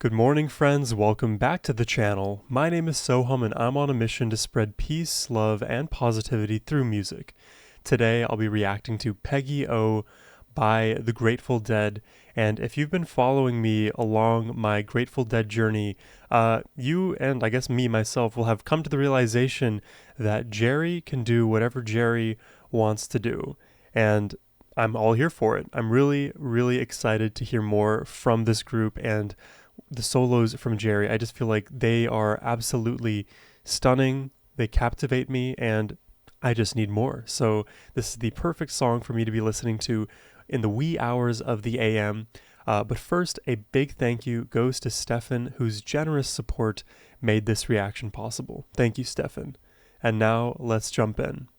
Good morning, friends. Welcome back to the channel. My name is Sohum, and I'm on a mission to spread peace, love, and positivity through music. Today, I'll be reacting to Peggy-O by the Grateful Dead. And if you've been following me along my Grateful Dead journey, you and I guess me myself will have come to the realization that Jerry can do whatever Jerry wants to do. And I'm all here for it. I'm really, really excited to hear more from this group and the solos from Jerry. I just feel like they are absolutely stunning. They captivate me, and I just need more. So this is the perfect song for me to be listening to in the wee hours of the AM. But first, a big thank you goes to Stefan, whose generous support made this reaction possible. Thank you, Stefan. And now let's jump in.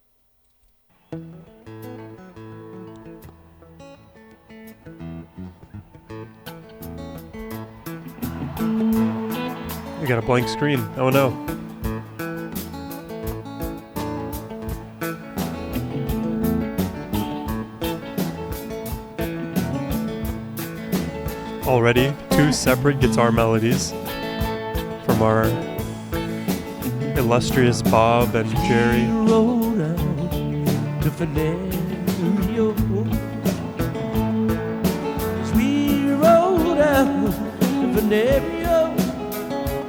We got a blank screen. Oh no. Already, two separate guitar melodies from our illustrious Bob and Jerry.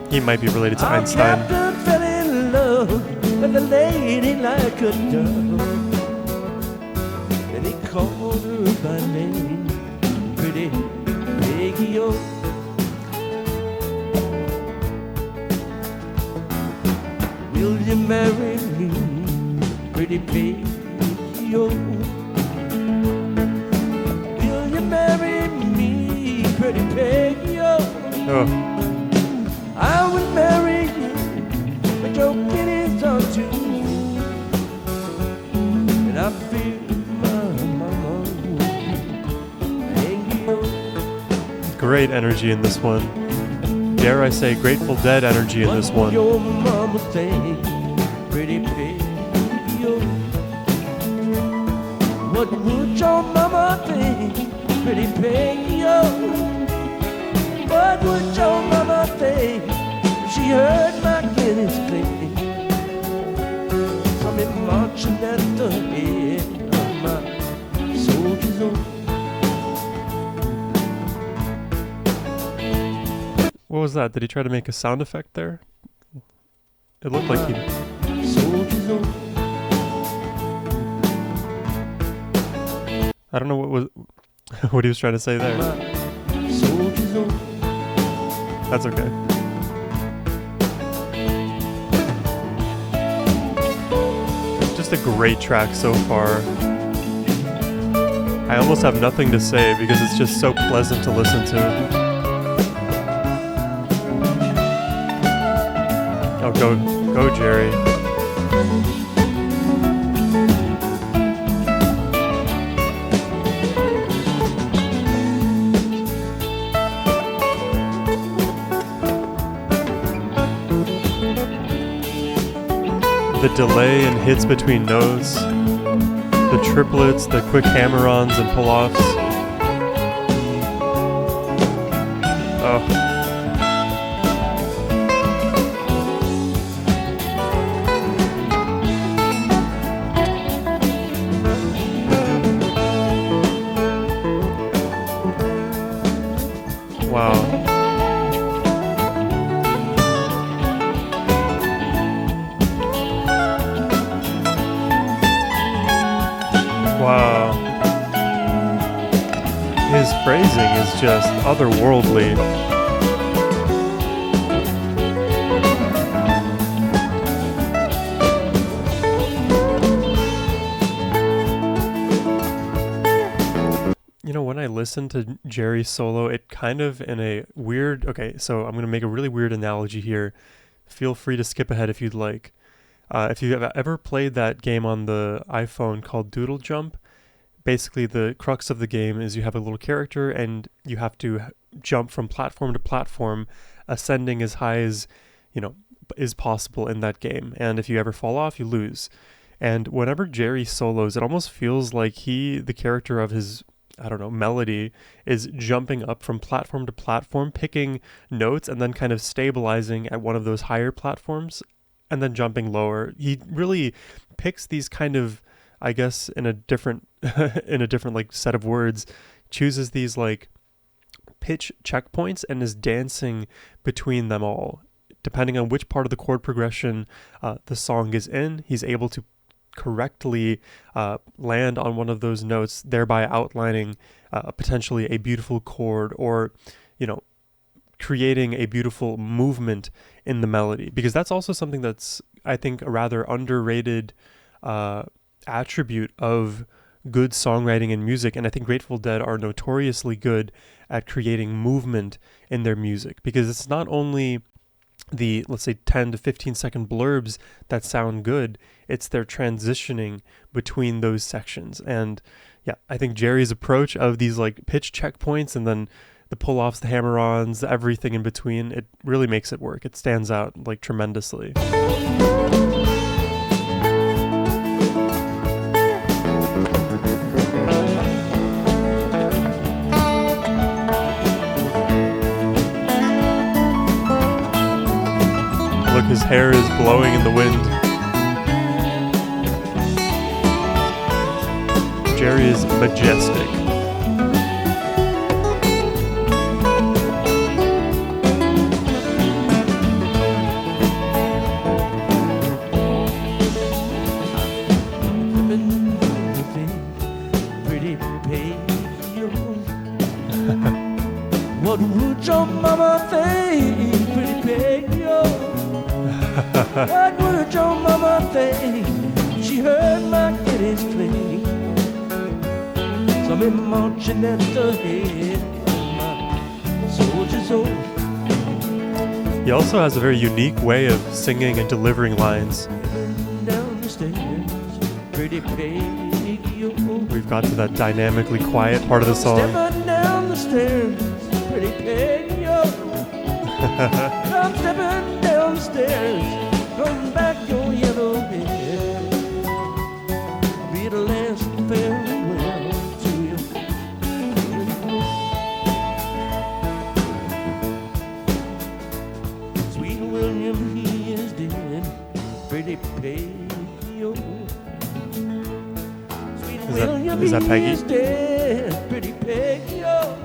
He might be related to Einstein. Fell in love with a lady like a dove, and he called her by name, pretty Peggy-O. Will you marry me, pretty Peggy-O? Will you marry me, pretty Peggy-O? Oh. I would marry you, but your pennies are too, and I feel my mama hang you. Great energy in this one. Dare I say Grateful Dead energy in this one. What would your mama think, pretty Peggy-O? What would your mama think, pretty Peggy-O? What would your mama think if she heard my Guinness play? Saw me marching at the head of my soldiers on. What was that? Did he try to make a sound effect there? It looked like he... Soldiers on. I don't know what he was trying to say there. Soldiers on. That's okay. Just a great track so far. I almost have nothing to say because it's just so pleasant to listen to. Oh, go Jerry. The delay and hits between notes, the triplets, the quick hammer-ons and pull-offs. Oh. Wow. Wow. His phrasing is just otherworldly. You know, when I listen to Jerry's solo, it kind of in a weird... Okay, so I'm going to make a really weird analogy here. Feel free to skip ahead if you'd like. If you've ever played that game on the iPhone called Doodle Jump, basically the crux of the game is you have a little character and you have to jump from platform to platform, ascending as high as, is possible in that game. And if you ever fall off, you lose. And whenever Jerry solos, it almost feels like the character of his I don't know, melody is jumping up from platform to platform, picking notes and then kind of stabilizing at one of those higher platforms and then jumping lower. He really picks these kind of, I guess, in a different in a different like set of words, chooses these like pitch checkpoints and is dancing between them all. Depending on which part of the chord progression the song is in, he's able to correctly land on one of those notes, thereby outlining potentially a beautiful chord, or, you know, creating a beautiful movement in the melody. Because that's also something that's, I think, a rather underrated attribute of good songwriting and music. And I think Grateful Dead are notoriously good at creating movement in their music, because it's not only the, let's say, 10 to 15 second blurbs that sound good, it's their transitioning between those sections. And yeah, I think Jerry's approach of these like pitch checkpoints and then the pull-offs, the hammer-ons, everything in between, it really makes it work. It stands out like tremendously. Look, his hair is blowing in the wind. Jerry is majestic. What would your mama think, pretty Peggy-O? What would your mama think? She heard my kitties play. Some marching at the head of my soldiers old. He also has a very unique way of singing and delivering lines. Down the stairs, pretty Peggy-O. We've got to that dynamically quiet part of the song. Stepping down the stairs, pretty Peggy-O. Come stepping down the stairs, come back your yellow head. Be the last farewell to you. Sweet William, he is dead, pretty Peggy-O. Sweet William, is that Peggy? He is dead, pretty Peggy-O.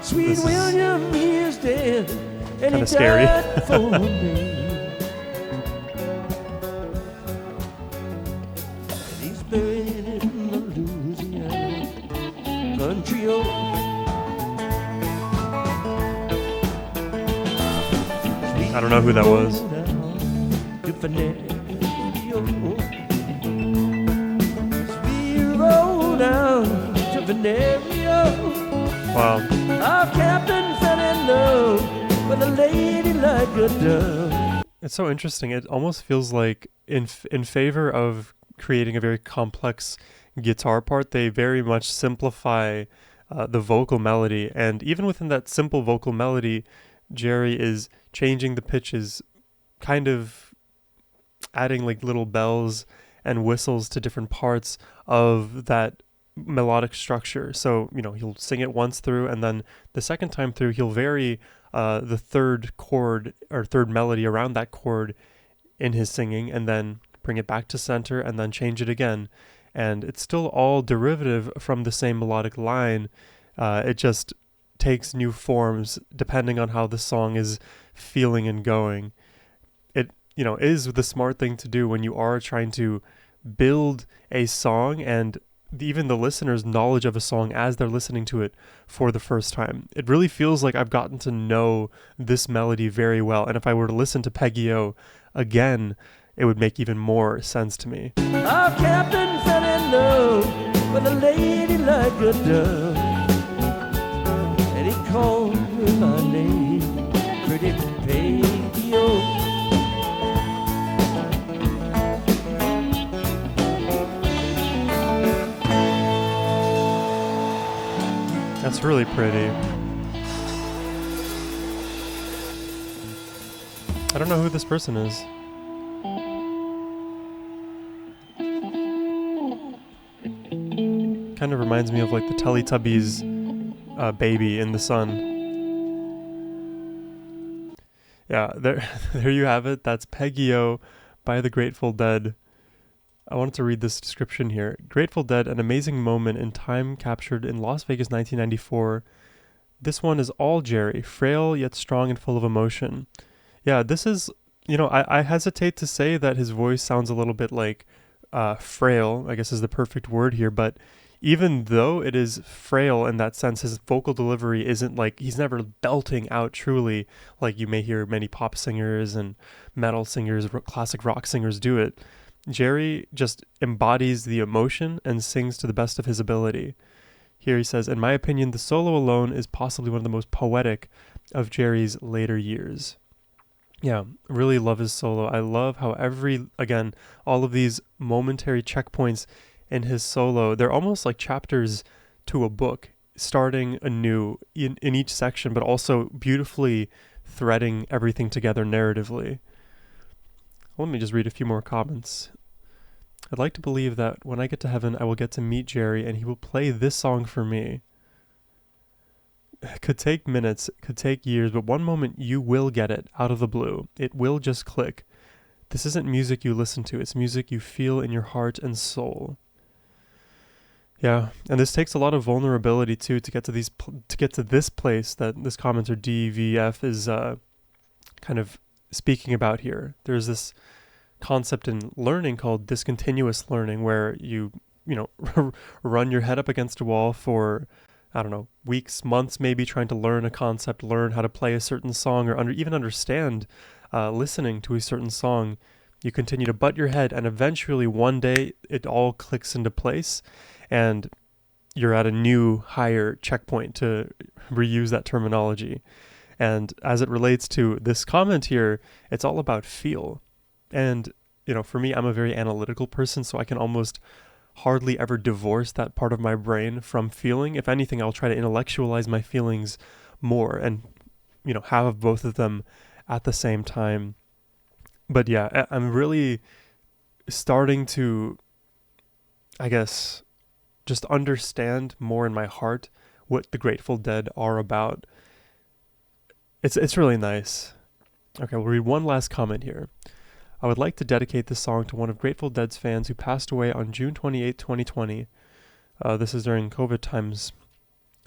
Sweet William, he is dead, and he scary. died for me. And he's buried in the Louisiana country road. I don't know who that was. Sweet roll down to Venerio. Wow. Our captain fell in love with a lady like a dove. It's so interesting. It almost feels like in favor of creating a very complex guitar part, they very much simplify the vocal melody. And even within that simple vocal melody, Jerry is changing the pitches, kind of adding like little bells and whistles to different parts of that melodic structure. So, you know, he'll sing it once through, and then the second time through he'll vary the third chord or third melody around that chord in his singing, and then bring it back to center and then change it again. And it's still all derivative from the same melodic line. It just takes new forms depending on how the song is feeling and going. It, you know, is the smart thing to do when you are trying to build a song and even the listener's knowledge of a song as they're listening to it for the first time. It really feels like I've gotten to know this melody very well, and if I were to listen to Peggy-O again, it would make even more sense to me. Our captain fell in love with a lady like a dove, and he called her by name, pretty Peggy-O. That's really pretty. I don't know who this person is. kind of reminds me of like the Teletubbies baby in the sun. Yeah, there, there you have it. That's Peggy-O by the Grateful Dead. I wanted to read this description here. Grateful Dead, an amazing moment in time captured in Las Vegas 1994. This one is all Jerry, frail yet strong and full of emotion. Yeah, this is, I hesitate to say that his voice sounds a little bit like frail, I guess is the perfect word here, but even though it is frail in that sense, his vocal delivery isn't like, he's never belting out truly like you may hear many pop singers and metal singers, classic rock singers do it. Jerry just embodies the emotion and sings to the best of his ability. Here he says, in my opinion, the solo alone is possibly one of the most poetic of Jerry's later years. Yeah, really love his solo. I love how all of these momentary checkpoints in his solo, they're almost like chapters to a book, starting anew in each section, but also beautifully threading everything together narratively. Let me just read a few more comments. I'd like to believe that when I get to heaven, I will get to meet Jerry and he will play this song for me. It could take minutes, it could take years, but one moment you will get it out of the blue. It will just click. This isn't music you listen to, it's music you feel in your heart and soul. Yeah, and this takes a lot of vulnerability too to get to this place that this commenter DVF is kind of speaking about here. There's this concept in learning called discontinuous learning, where you run your head up against a wall for, I don't know, weeks, months, maybe trying to learn a concept, learn how to play a certain song, or even understand listening to a certain song. You continue to butt your head, and eventually one day it all clicks into place, and you're at a new, higher checkpoint, to reuse that terminology. And as it relates to this comment here, it's all about feel. And, for me, I'm a very analytical person, so I can almost hardly ever divorce that part of my brain from feeling. If anything, I'll try to intellectualize my feelings more and, have both of them at the same time. But yeah, I'm really starting to, I guess, just understand more in my heart what the Grateful Dead are about. It's really nice. Okay, we'll read one last comment here. I would like to dedicate this song to one of Grateful Dead's fans who passed away on June 28, 2020. This is during COVID times.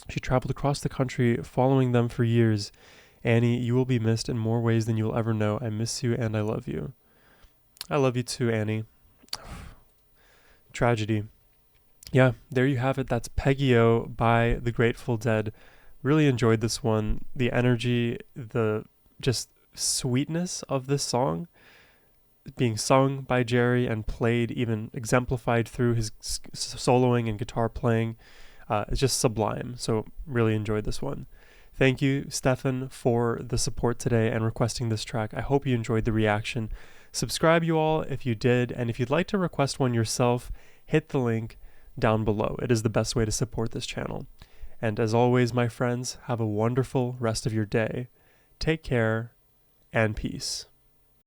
She traveled across the country following them for years. Annie, you will be missed in more ways than you will ever know. I miss you and I love you. I love you too, Annie. Tragedy. Yeah, there you have it. That's Peggy-O by the Grateful Dead. Really enjoyed this one. The energy, the just sweetness of this song being sung by Jerry and played, even exemplified through his soloing and guitar playing, is just sublime. So really enjoyed this one. Thank you, Stefan, for the support today and requesting this track. I hope you enjoyed the reaction. Subscribe, you all, if you did, and if you'd like to request one yourself, hit the link down below. It is the best way to support this channel. And as always, my friends, have a wonderful rest of your day. Take care and peace.